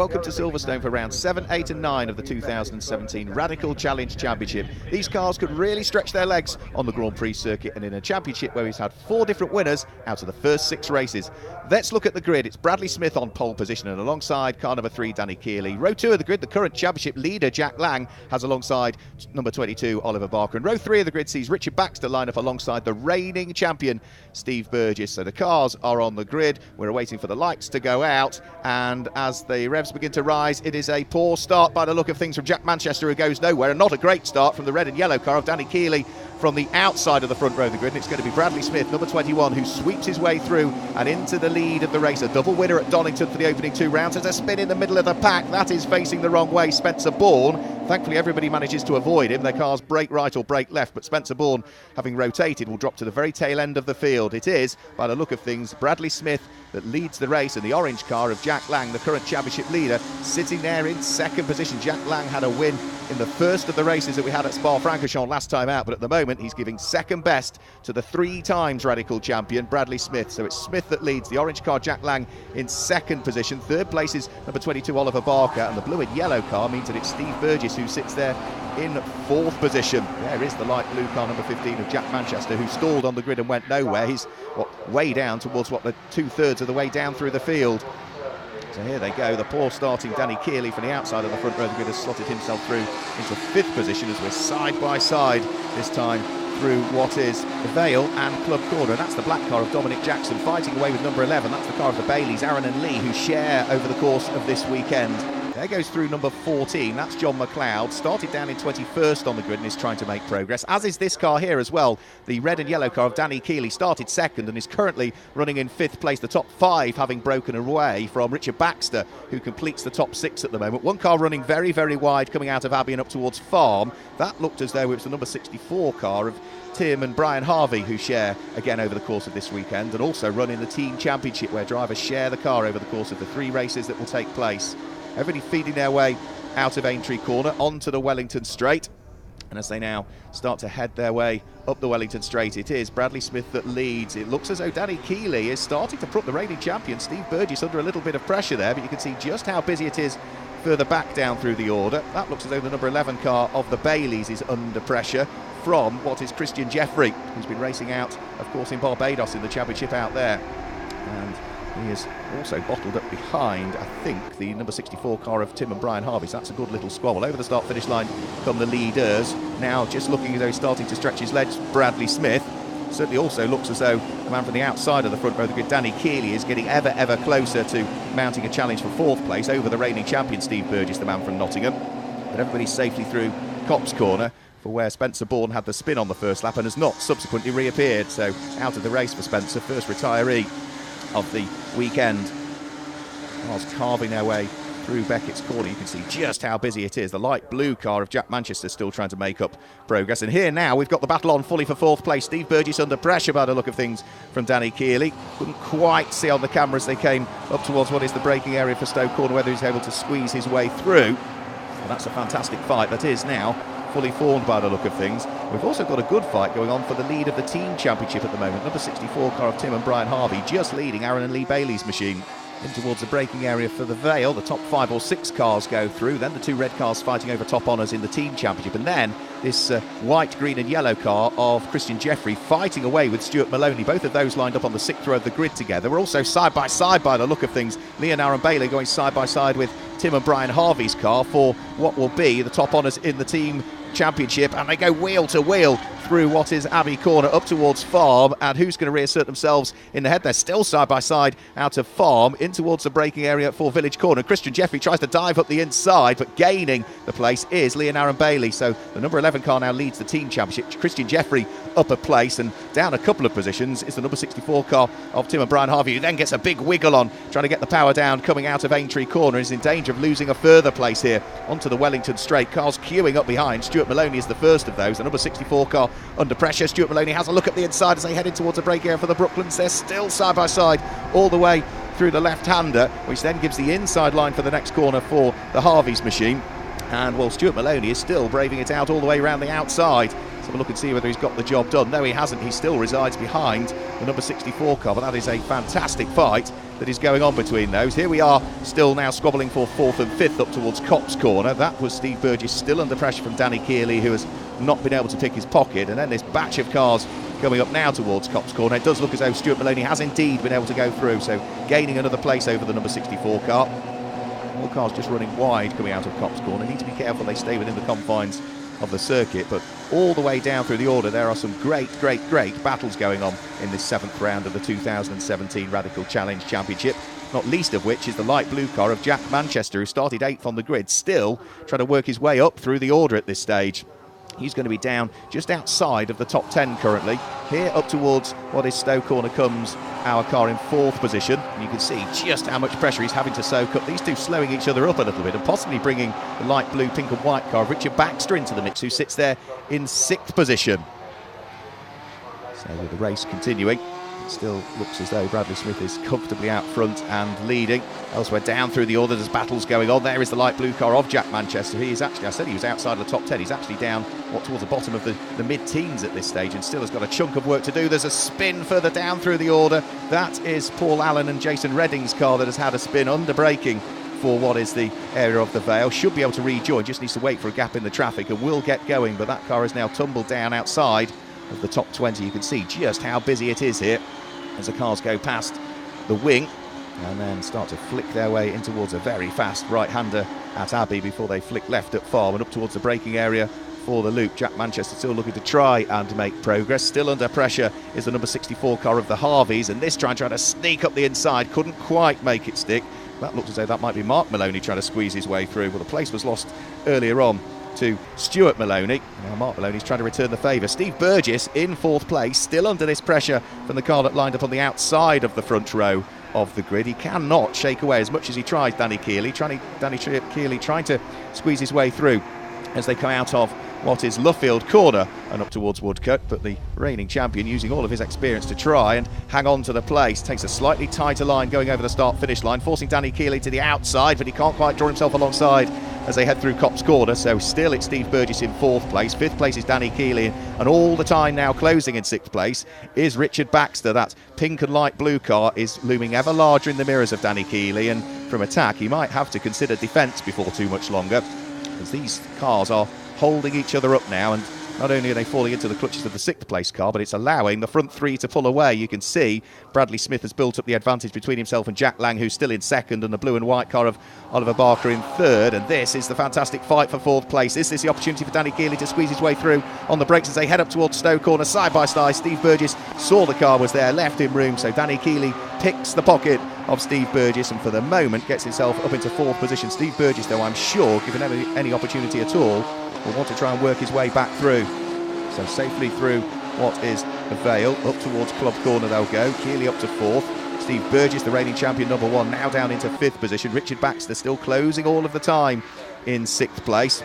welcome to Silverstone for rounds 7, 8 and 9 of the 2017 Radical Challenge Championship. These cars could really stretch their legs on the Grand Prix circuit and in a championship where we've had 4 different winners out of the first 6 races. Let's look at the grid. It's Bradley Smith on pole position and alongside car number 3, Danny Keeley. Row 2 of the grid, the current championship leader, Jack Lang, has alongside number 22, Oliver Barker. And row 3 of the grid sees Richard Baxter line up alongside the reigning champion, Steve Burgess. So the cars are on the grid. We're waiting for the lights to go out, and as the revs begin to rise, it is a poor start by the look of things from Jack Manchester, who goes nowhere, and not a great start from the red and yellow car of Danny Keeley from the outside of the front row of the grid. And it's going to be Bradley Smith, number 21, who sweeps his way through and into the lead of the race. A double winner at Donington for the opening 2 rounds. There's a spin in the middle of the pack. That is facing the wrong way, Spencer Bourne. Thankfully, everybody manages to avoid him. Their cars brake right or brake left, but Spencer Bourne, having rotated, will drop to the very tail end of the field. It is, by the look of things, Bradley Smith that leads the race, and the orange car of Jack Lang, the current championship leader, sitting there in second position. Jack Lang had a win in the first of the races that we had at Spa-Francorchamps last time out, but at the moment he's giving second best to the 3 times Radical champion Bradley Smith. So it's Smith that leads, the orange car Jack Lang in second position. Third place is number 22 Oliver Barker, and the blue and yellow car means that it's Steve Burgess who sits there in 4th position. There is the light blue car number 15 of Jack Manchester, who stalled on the grid and went nowhere. He's way down towards the 2/3 of the way down through the field. So here they go, the poor starting Danny Keeley from the outside of the front row of the grid has slotted himself through into 5th position as we're side by side this time through what is the Vale and Club Corner. And that's the black car of Dominic Jackson fighting away with number 11. That's the car of the Baileys, Aaron and Lee, who share over the course of this weekend. There goes through number 14, that's John McLeod, started down in 21st on the grid and is trying to make progress, as is this car here as well. The red and yellow car of Danny Keeley started second and is currently running in 5th place, the top 5 having broken away from Richard Baxter, who completes the top 6 at the moment. One car running very, very wide coming out of Abbey and up towards Farm. That looked as though it was the number 64 car of Tim and Brian Harvey, who share again over the course of this weekend, and also run in the team championship where drivers share the car over the course of the 3 races that will take place. Everybody feeding their way out of Aintree Corner onto the Wellington Straight. And as they now start to head their way up the Wellington Straight, it is Bradley Smith that leads. It looks as though Danny Keeley is starting to put the reigning champion Steve Burgess under a little bit of pressure there, but you can see just how busy it is further back down through the order. That looks as though the number 11 car of the Baileys is under pressure from what is Christian Jeffrey, who's been racing out, of course, in Barbados in the championship out there. And he is also bottled up behind, I think, the number 64 car of Tim and Brian Harvey. So that's a good little squabble. Over the start-finish line come the leaders. Now just looking as though he's starting to stretch his legs, Bradley Smith. Certainly also looks as though the man from the outside of the front row of the grid, Danny Keeley, is getting ever closer to mounting a challenge for 4th place over the reigning champion Steve Burgess, the man from Nottingham. But everybody's safely through Copse Corner, for where Spencer Bourne had the spin on the first lap and has not subsequently reappeared. So out of the race for Spencer, first retiree of the weekend. Whilst carving their way through Beckett's Corner, you can see just how busy it is. The light blue car of Jack Manchester still trying to make up progress. And here now we've got the battle on fully for 4th place. Steve Burgess under pressure by the look of things from Danny Keeley. Couldn't quite see on the camera as they came up towards what is the braking area for Stoke Corner whether he's able to squeeze his way through. Well, that's a fantastic fight that is now fully formed by the look of things. We've also got a good fight going on for the lead of the team championship at the moment. Number 64 car of Tim and Brian Harvey just leading Aaron and Lee Bailey's machine in towards the braking area for the Vale. The top 5 or 6 cars go through, then the 2 red cars fighting over top honours in the team championship, and then this white, green and yellow car of Christian Jeffrey fighting away with Stuart Maloney. Both of those lined up on the 6th row of the grid together. We're also side by side by the look of things. Lee and Aaron Bailey going side by side with Tim and Brian Harvey's car for what will be the top honours in the team championship, and they go wheel to wheel through what is Abbey Corner up towards Farm, and who's going to reassert themselves in the head? They're still side by side out of Farm in towards the braking area for Village Corner. Christian Jeffrey tries to dive up the inside, but gaining the place is Lee and Aaron Bailey. So the number 11 car now leads the team championship. Christian Jeffrey up a place, and down a couple of positions is the number 64 car of Tim and Brian Harvey, who then gets a big wiggle on trying to get the power down coming out of Aintree Corner, is in danger of losing a further place here onto the Wellington Straight. Cars queuing up behind. Stuart Maloney is the first of those. The number 64 car under pressure. Stuart Maloney has a look at the inside as they head in towards the brake area for the Brooklands. They're still side by side all the way through the left-hander, which then gives the inside line for the next corner for the Harvey's machine. And well, Stuart Maloney is still braving it out all the way around the outside. So have a look and see whether he's got the job done. No, he hasn't. He still resides behind the number 64 car, but that is a fantastic fight that is going on between those. Here we are, still now squabbling for 4th and 5th up towards Copse Corner. That was Steve Burgess still under pressure from Danny Keeley, who has not been able to pick his pocket. And then this batch of cars coming up now towards Copse Corner. It does look as though Stuart Maloney has indeed been able to go through, so gaining another place over the number 64 car. All cars just running wide coming out of Copse Corner. Need to be careful they stay within the confines of the circuit, but all the way down through the order there are some great battles going on in this 7th round of the 2017 Radical Challenge Championship, not least of which is the light blue car of Jack Manchester, who started 8th on the grid, still trying to work his way up through the order at this stage. He's going to be down just outside of the top 10 currently. Here up towards what is Stowe Corner comes our car in 4th position. And you can see just how much pressure he's having to soak up. These two slowing each other up a little bit and possibly bringing the light blue, pink and white car of Richard Baxter into the mix, who sits there in 6th position. So with the race continuing, it still looks as though Bradley Smith is comfortably out front and leading. Elsewhere down through the order, there's battles going on. There is the light blue car of Jack Manchester. He is actually, I said he was outside of the top 10. He's actually down towards the bottom of the mid-teens at this stage and still has got a chunk of work to do. There's a spin further down through the order. That is Paul Allen and Jason Redding's car that has had a spin under braking for what is the area of the Vale. Should be able to rejoin, just needs to wait for a gap in the traffic and will get going, but that car is now tumbled down outside of the top 20. You can see just how busy it is here as the cars go past the wing and then start to flick their way in towards a very fast right-hander at Abbey before they flick left at Farm and up towards the braking area for the loop. Jack Manchester still looking to try and make progress. Still under pressure is the number 64 car of the Harveys, and this trying to sneak up the inside, couldn't quite make it stick. That looks as though that might be Mark Maloney trying to squeeze his way through. Well, the place was lost earlier on to Stuart Maloney. Now Mark Maloney's trying to return the favour. Steve Burgess in 4th place, still under this pressure from the car that lined up on the outside of the front row of the grid. He cannot shake away as much as he tries. Danny Keeley trying to squeeze his way through as they come out of what is Luffield Corner and up towards Woodcote, but the reigning champion using all of his experience to try and hang on to the place. Takes a slightly tighter line going over the start-finish line, forcing Danny Keeley to the outside, but he can't quite draw himself alongside as they head through Copse Corner. So still it's Steve Burgess in 4th place. 5th place is Danny Keeley, and all the time now closing in 6th place is Richard Baxter. That pink and light blue car is looming ever larger in the mirrors of Danny Keeley, and from attack he might have to consider defence before too much longer, as these cars are holding each other up now, and not only are they falling into the clutches of the 6th place car, but it's allowing the front 3 to pull away. You can see Bradley Smith has built up the advantage between himself and Jack Lang, who's still in 2nd, and the blue and white car of Oliver Barker in 3rd. And this is the fantastic fight for 4th place. This is the opportunity for Danny Keeley to squeeze his way through on the brakes as they head up towards Stowe Corner side by side. Steve Burgess saw the car was there, left him room, so Danny Keeley picks the pocket of Steve Burgess and for the moment gets himself up into 4th position. Steve Burgess, though, I'm sure, given any opportunity at all, will want to try and work his way back through. So safely through what is the Vale, up towards Club Corner they'll go. Keeley up to 4th. Steve Burgess, the reigning champion, number 1, now down into 5th position. Richard Baxter still closing all of the time in 6th place.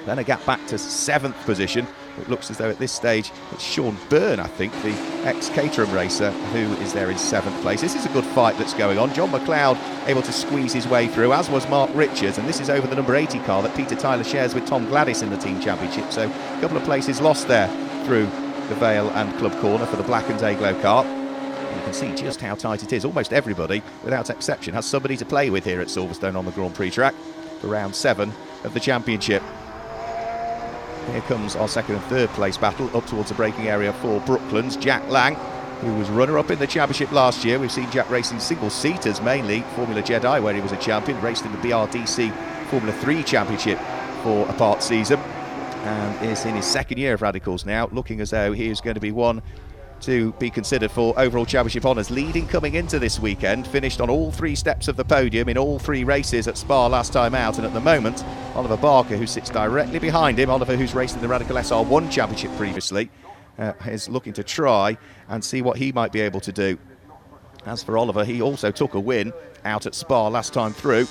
Then a gap back to 7th position. It looks as though at this stage it's Sean Byrne, I think, the ex-Caterham racer, who is there in 7th place. This is a good fight that's going on. John McLeod able to squeeze his way through, as was Mark Richards, and this is over the number 80 car that Peter Tyler shares with Tom Gladys in the team championship. So a couple of places lost there through the Vale and Club Corner for the black and Dayglow car. And you can see just how tight it is. Almost everybody, without exception, has somebody to play with here at Silverstone on the Grand Prix track for round 7 of the championship. Here comes our 2nd and 3rd place battle up towards the braking area for Brooklands. Jack Lang, who was runner-up in the championship last year. We've seen Jack racing single-seaters mainly, Formula Jedi, where he was a champion, raced in the BRDC Formula 3 championship for a part season, and is in his 2nd year of Radicals now, looking as though he is going to be one to be considered for overall championship honours. Leading coming into this weekend, finished on all 3 steps of the podium in all 3 races at Spa last time out, and at the moment Oliver Barker, who sits directly behind him, Oliver who's raced in the Radical SR1 championship previously, is looking to try and see what he might be able to do. As for Oliver, he also took a win out at Spa last time through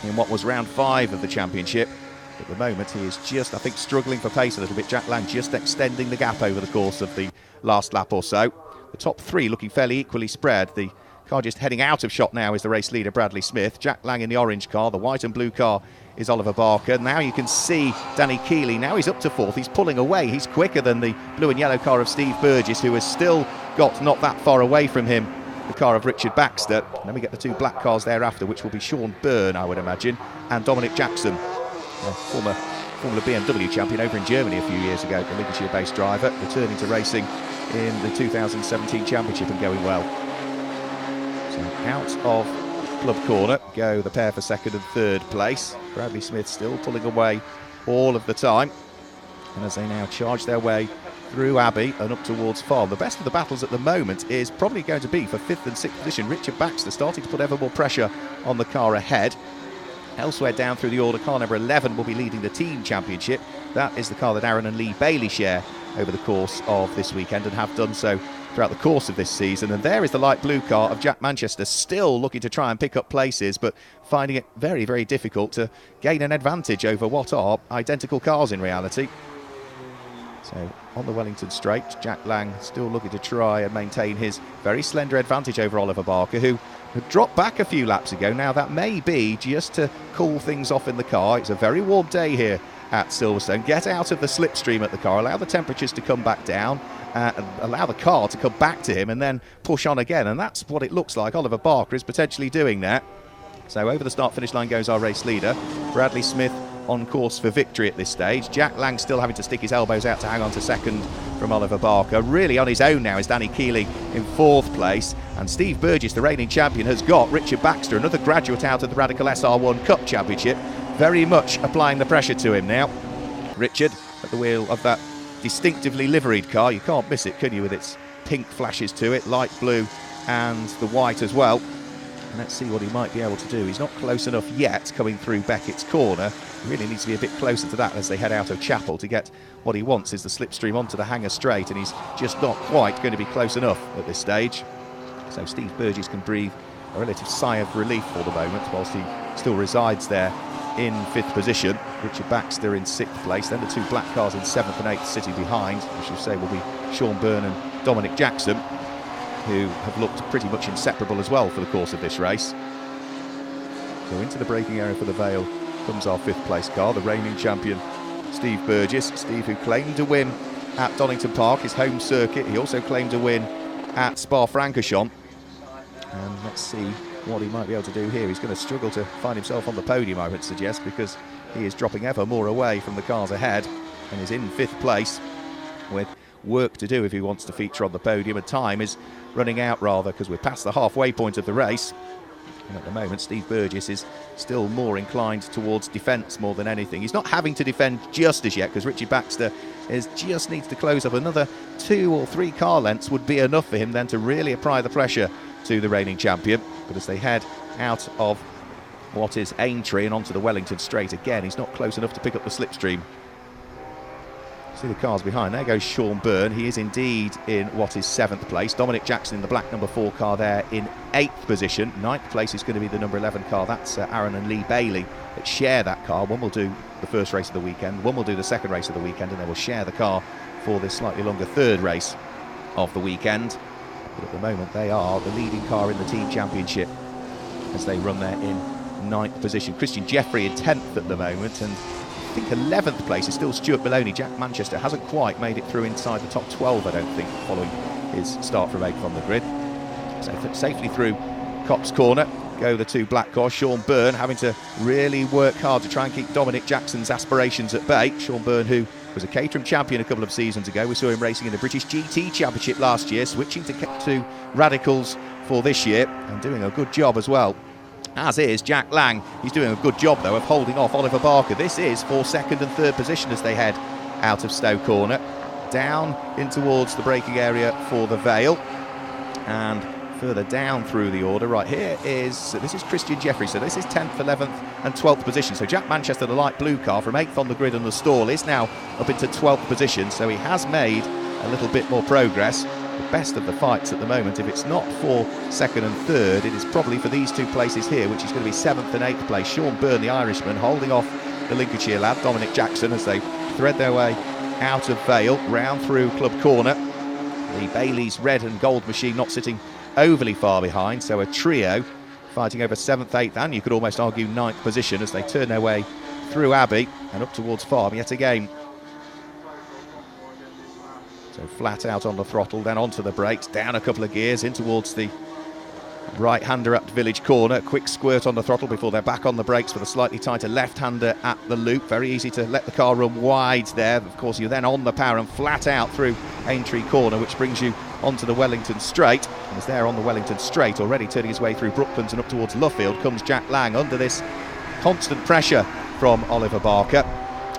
in what was round 5 of the championship. At the moment he is just, I think, struggling for pace a little bit. Jack Lang just extending the gap over the course of the last lap or so. The top 3 looking fairly equally spread. The car just heading out of shot now is the race leader Bradley Smith. Jack Lang in the orange car, the white and blue car is Oliver Barker. Now you can see Danny Keeley. Now he's up to 4th. He's pulling away. He's quicker than the blue and yellow car of Steve Burgess, who has still got not that far away from him, the car of Richard Baxter. And then we get the 2 black cars thereafter, which will be Sean Byrne, I would imagine, and Dominic Jackson, former Formula BMW champion over in Germany a few years ago, the Lincolnshire-based driver, returning to racing in the 2017 championship and going well. So out of Club Corner go the pair for 2nd and 3rd place. Bradley Smith still pulling away all of the time, and as they now charge their way through Abbey and up towards Farm, the best of the battles at the moment is probably going to be for 5th and 6th position. Richard Baxter starting to put ever more pressure on the car ahead. Elsewhere down through the order, car number 11 will be leading the team championship. That is the car that Aaron and Lee Bailey share over the course of this weekend and have done so throughout the course of this season. And there is the light blue car of Jack Manchester, still looking to try and pick up places, but finding it very, very difficult to gain an advantage over what are identical cars in reality. So on the Wellington straight, Jack Lang still looking to try and maintain his very slender advantage over Oliver Barker, who had dropped back a few laps ago. Now that may be just to cool things off in the car. It's a very warm day here at Silverstone. Get out of the slipstream at the car, allow the temperatures to come back down, and allow the car to come back to him and then push on again. And that's what it looks like Oliver Barker is potentially doing there. So over the start-finish line goes our race leader, Bradley Smith, on course for victory at this stage. Jack Lang still having to stick his elbows out to hang on to 2nd from Oliver Barker. Really on his own now is Danny Keeley in 4th place, and Steve Burgess, the reigning champion, has got Richard Baxter, another graduate out of the Radical SR1 Cup Championship, very much applying the pressure to him now. Richard at the wheel of that distinctively liveried car. You can't miss it, can you, with its pink flashes to it, light blue and the white as well. And let's see what he might be able to do. He's not close enough yet coming through Beckett's corner. He really needs to be a bit closer to that as they head out of Chapel to get what he wants, is the slipstream onto the Hanger straight, and he's just not quite going to be close enough at this stage. So Steve Burgess can breathe a relative sigh of relief for the moment whilst he still resides there in 5th position. Richard Baxter in 6th place, then the 2 black cars in 7th and 8th sitting behind, I should say will be Sean Byrne and Dominic Jackson, who have looked pretty much inseparable as well for the course of this race. So into the braking area for the Vale comes our 5th place car, the reigning champion Steve Burgess. Steve, who claimed to win at Donington Park, his home circuit. He also claimed to win at Spa-Francorchamps. And let's see what he might be able to do here. He's going to struggle to find himself on the podium, I would suggest, because he is dropping ever more away from the cars ahead and is in 5th place with work to do if he wants to feature on the podium, and time is running out rather, because we're past the halfway point of the race. And at the moment Steve Burgess is still more inclined towards defence more than anything. He's not having to defend just as yet, because Richard Baxter just needs to close up. Another 2 or 3 car lengths would be enough for him then to really apply the pressure to the reigning champion. But as they head out of what is Aintree and onto the Wellington straight again, he's not close enough to pick up the slipstream. See the cars behind. There goes Sean Byrne. He is indeed in what is 7th place. Dominic Jackson in the black number 4 car there in 8th position. 9th place is going to be the number 11 car. That's Aaron and Lee Bailey that share that car. One will do the first race of the weekend, one will do the second race of the weekend, and they will share the car for this slightly longer 3rd race of the weekend. But at the moment they are the leading car in the team championship as they run there in 9th position. Christian Jeffrey in 10th at the moment, and I think 11th place is still Stuart Maloney. Jack Manchester hasn't quite made it through inside the top 12, I don't think, following his start from 8th on the grid. So safely through Copse Corner go the 2 black cars. Sean Byrne having to really work hard to try and keep Dominic Jackson's aspirations at bay. Sean Byrne, who was a Caterham champion a couple of seasons ago. We saw him racing in the British GT Championship last year, switching to Radicals for this year and doing a good job as well. As is Jack Lang. He's doing a good job though of holding off Oliver Barker. This is for 2nd and 3rd position as they head out of Stowe Corner, down in towards the braking area for the Vale, and further down through the order right here this is Christian Jeffrey. So this is 10th, 11th and 12th position. So Jack Manchester, the light blue car, from 8th on the grid on the stall, is now up into 12th position. So he has made a little bit more progress. The best of the fights at the moment, if it's not for 2nd and 3rd, it is probably for these 2 places here, which is going to be 7th and 8th place. Sean Byrne, the Irishman, holding off the Lincolnshire lad, Dominic Jackson, as they thread their way out of Vale, round through Club Corner. The Bailey's red and gold machine not sitting overly far behind, so a trio fighting over 7th, 8th and you could almost argue 9th position as they turn their way through Abbey and up towards Farm yet again. So flat out on the throttle, then onto the brakes, down a couple of gears, in towards the right-hander at Village Corner. Quick squirt on the throttle before they're back on the brakes for the slightly tighter left-hander at the loop. Very easy to let the car run wide there. Of course, you're then on the power and flat out through Aintree Corner, which brings you onto the Wellington Straight. And as they're on the Wellington Straight, already turning his way through Brooklands and up towards Luffield, comes Jack Lang under this constant pressure from Oliver Barker.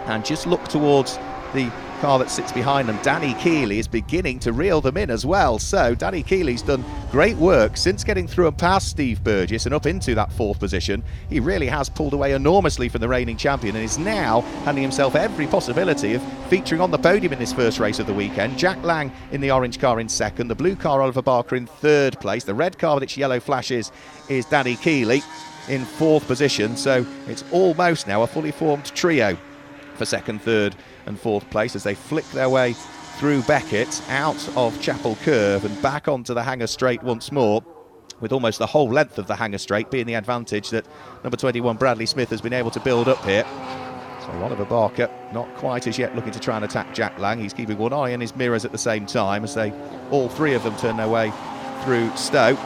And just look towards the car that sits behind them. Danny Keeley is beginning to reel them in as well. So Danny Keeley's done great work since getting through and past Steve Burgess and up into that 4th position. He really has pulled away enormously from the reigning champion and is now handing himself every possibility of featuring on the podium in this first race of the weekend. Jack Lang in the orange car in 2nd, the blue car Oliver Barker in 3rd place, the red car with its yellow flashes is Danny Keeley in 4th position. So it's almost now a fully formed trio for 2nd, 3rd and 4th place as they flick their way through Beckett, out of Chapel Curve and back onto the Hanger Straight once more, with almost the whole length of the Hanger Straight being the advantage that number 21 Bradley Smith has been able to build up here. So Oliver Barker not quite as yet looking to try and attack Jack Lang. He's keeping one eye on his mirrors at the same time as they all three of them turn their way through Stowe.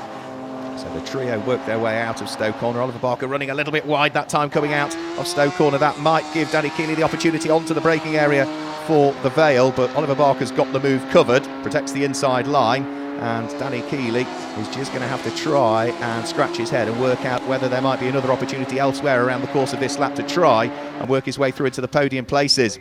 So the trio work their way out of Stowe Corner. Oliver Barker running a little bit wide that time coming out of Stowe Corner. That might give Danny Keeley the opportunity onto the braking area for the Vale, but Oliver Barker's got the move covered, protects the inside line, and Danny Keeley is just going to have to try and scratch his head and work out whether there might be another opportunity elsewhere around the course of this lap to try and work his way through into the podium places.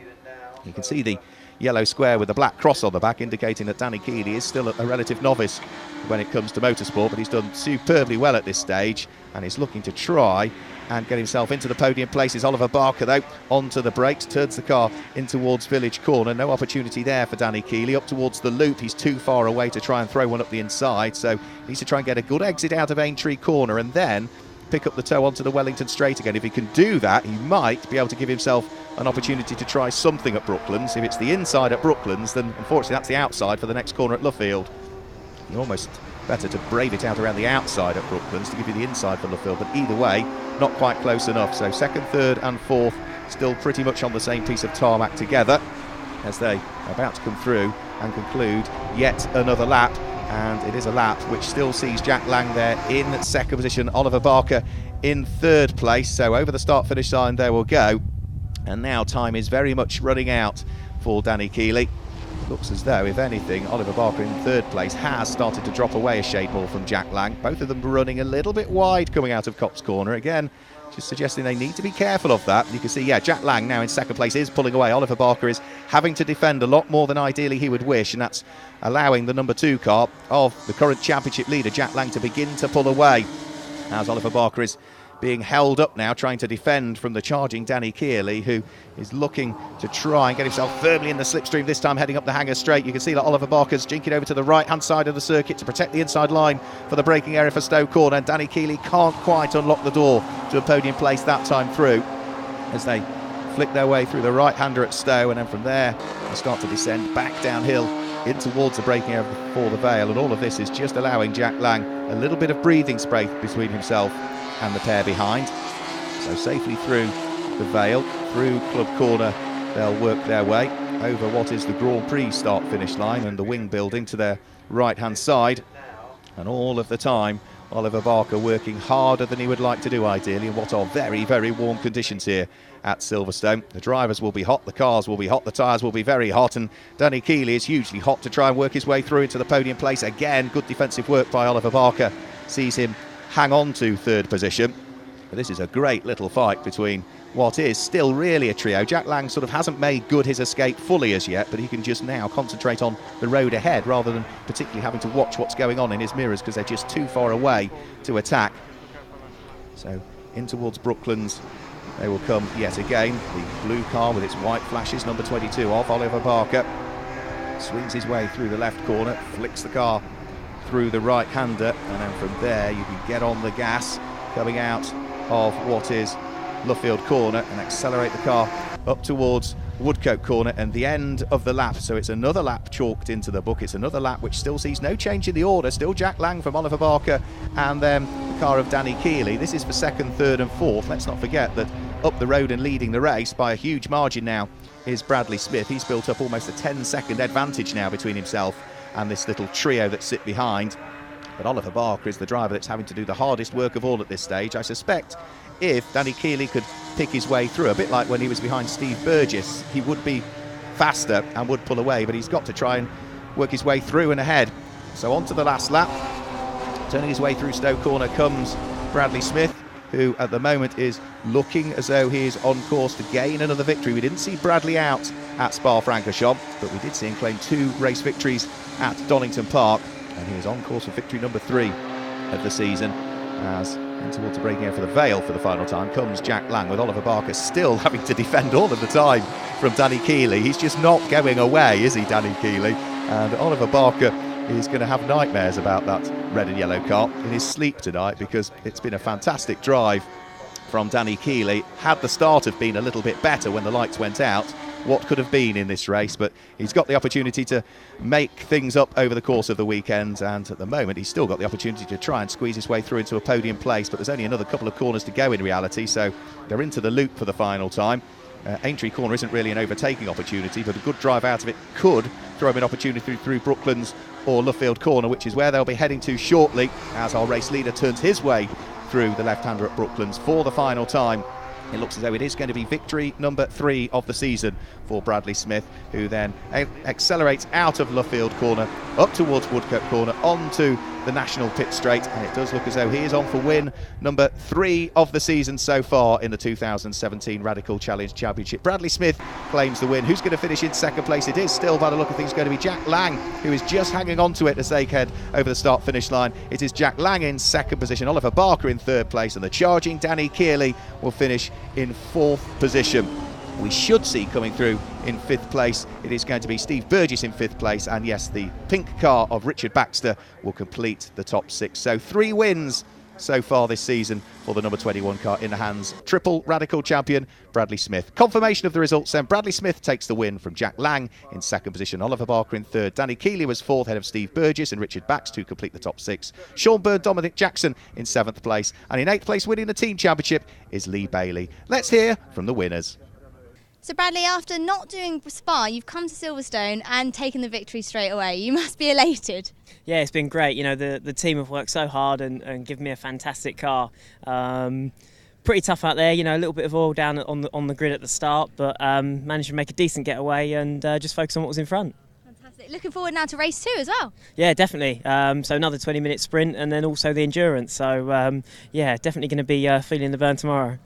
You can see the yellow square with the black cross on the back indicating that Danny Keeley is still a relative novice when it comes to motorsport, but he's done superbly well at this stage and is looking to try and get himself into the podium places. Oliver Barker though onto the brakes, turns the car in towards Village Corner. No opportunity there for Danny Keeley. Up towards the loop, he's too far away to try and throw one up the inside, so he needs to try and get a good exit out of Aintree Corner and then pick up the toe onto the Wellington Straight again. If he can do that, he might be able to give himself an opportunity to try something at Brooklands. If it's the inside at Brooklands, then unfortunately that's the outside for the next corner at Luffield. You're almost better to brave it out around the outside at Brooklands to give you the inside for Luffield, but either way, not quite close enough. So 2nd, 3rd and 4th still pretty much on the same piece of tarmac together as they are about to come through and conclude yet another lap. And it is a lap which still sees Jack Lang there in 2nd position, Oliver Barker in 3rd place. So over the start-finish line there we'll go. And now time is very much running out for Danny Keeley. Looks as though, if anything, Oliver Barker in 3rd place has started to drop away a shade more from Jack Lang. Both of them running a little bit wide coming out of Copse Corner. Again, just suggesting they need to be careful of that. You can see, yeah, Jack Lang now in 2nd place is pulling away. Oliver Barker is having to defend a lot more than ideally he would wish, and that's allowing the number 2 car of the current championship leader, Jack Lang, to begin to pull away. As Oliver Barker is being held up now, trying to defend from the charging Danny Keeley, who is looking to try and get himself firmly in the slipstream, this time heading up the Hanger Straight. You can see that Oliver Barker's jinking over to the right-hand side of the circuit to protect the inside line for the braking area for Stowe Corner, and Danny Keeley can't quite unlock the door to a podium place that time through as they flick their way through the right-hander at Stowe, and then from there they start to descend back downhill in towards the braking area for the Vale, and all of this is just allowing Jack Lang a little bit of breathing space between himself and the pair behind. So safely through the Vale, through Club Corner, they'll work their way over what is the Grand Prix start-finish line and the wing building to their right-hand side. And all of the time, Oliver Barker working harder than he would like to do ideally in what are very, very warm conditions here at Silverstone. The drivers will be hot, the cars will be hot, the tyres will be very hot, and Danny Keeley is hugely hot to try and work his way through into the podium place. Again, good defensive work by Oliver Barker sees him hang on to 3rd position. But this is a great little fight between what is still really a trio. Jack Lang sort of hasn't made good his escape fully as yet, but he can just now concentrate on the road ahead rather than particularly having to watch what's going on in his mirrors because they're just too far away to attack. So in towards Brooklands they will come yet again. The blue car with its white flashes, number 22 of Oliver Barker, swings his way through the left corner, flicks the car through the right-hander, and then from there you can get on the gas coming out of what is Luffield Corner and accelerate the car up towards Woodcote Corner and the end of the lap. So it's another lap chalked into the book. It's another lap which still sees no change in the order. Still Jack Lang from Oliver Barker and then the car of Danny Keeley. This is for 2nd, 3rd and 4th. Let's not forget that up the road and leading the race by a huge margin now is Bradley Smith. He's built up almost a 10-second advantage now between himself and this little trio that sit behind. But Oliver Barker is the driver that's having to do the hardest work of all at this stage. I suspect if Danny Keeley could pick his way through, a bit like when he was behind Steve Burgess, he would be faster and would pull away, but he's got to try and work his way through and ahead. So on to the last lap. Turning his way through Stowe Corner comes Bradley Smith, who at the moment is looking as though he is on course to gain another victory. We didn't see Bradley out at Spa-Francorchamps, but we did see him claim 2 race victories at Donington Park, and he is on course for victory number 3 of the season. As in towards the breaking out for the Vale for the final time comes Jack Lang, with Oliver Barker still having to defend all of the time from Danny Keeley. He's just not going away, is he, Danny Keeley? And Oliver Barker is going to have nightmares about that red and yellow car in his sleep tonight, because it's been a fantastic drive from Danny Keeley. Had the start have been a little bit better when the lights went out, what could have been in this race, but he's got the opportunity to make things up over the course of the weekend, and at the moment he's still got the opportunity to try and squeeze his way through into a podium place, but there's only another couple of corners to go in reality, so they're into the loop for the final time. Aintree Corner isn't really an overtaking opportunity, but a good drive out of it could throw him an opportunity through Brooklands or Luffield Corner, which is where they'll be heading to shortly, as our race leader turns his way through the left-hander at Brooklands for the final time. It looks as though it is going to be victory number 3 of the season for Bradley Smith, who then accelerates out of Luffield Corner, up towards Woodcote Corner, onto the National Pit Straight, and it does look as though he is on for win number 3 of the season so far in the 2017 Radical Challenge Championship. Bradley Smith claims the win. Who's going to finish in second place? It is still, by the look of things, going to be Jack Lang, who is just hanging on to it as they head over the start-finish line. It is Jack Lang in second position, Oliver Barker in third place, and the charging Danny Keeley will finish in 4th position. We should see coming through in 5th place, it is going to be Steve Burgess in 5th place, and yes, the pink car of Richard Baxter will complete the top 6. So 3 wins so far this season for the number 21 car in the hands triple Radical champion Bradley Smith. Confirmation of the results then: Bradley Smith takes the win from Jack Lang in second position, Oliver Barker in third, Danny Keeley was fourth ahead of Steve Burgess and Richard Baxter to complete the top 6, Sean Byrne, Dominic Jackson in 7th place, and in 8th place winning the team championship is Lee Bailey. Let's hear from the winners. So Bradley, after not doing Spa, you've come to Silverstone and taken the victory straight away. You must be elated. Yeah, it's been great. You know, the team have worked so hard and given me a fantastic car. Pretty tough out there, you know, a little bit of oil down on the grid at the start, but managed to make a decent getaway and just focus on what was in front. Fantastic. Looking forward now to race 2 as well. Yeah, definitely. So another 20-minute sprint and then also the endurance. So yeah, definitely going to be feeling the burn tomorrow.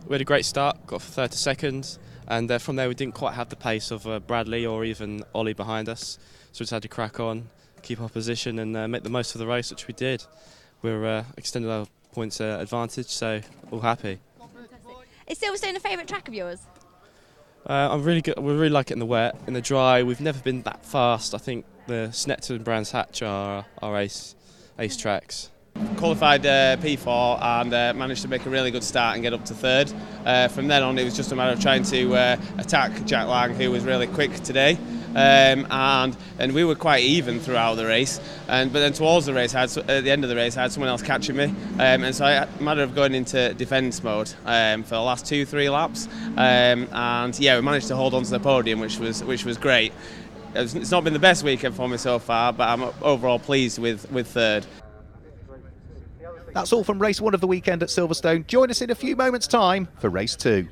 We had a great start, got for 30 seconds. And from there we didn't quite have the pace of Bradley or even Ollie behind us, so we just had to crack on, keep our position and make the most of the race, which we did. We're extended our points advantage, so all happy. Is Silverstone a favourite track of yours? I'm really good. We really like it in the wet. In the dry, we've never been that fast. I think the Snetterton and Brands Hatch are our ace tracks. Qualified P4 and managed to make a really good start and get up to 3rd. From then on it was just a matter of trying to attack Jack Lang, who was really quick today, and we were quite even throughout the race, but then towards the race, at the end of the race I had someone else catching me, and so I had a matter of going into defence mode for the last 2-3 laps, and yeah, we managed to hold on to the podium, which was great. It's not been the best weekend for me so far, but I'm overall pleased with 3rd. That's all from race 1 of the weekend at Silverstone. Join us in a few moments' time for race 2.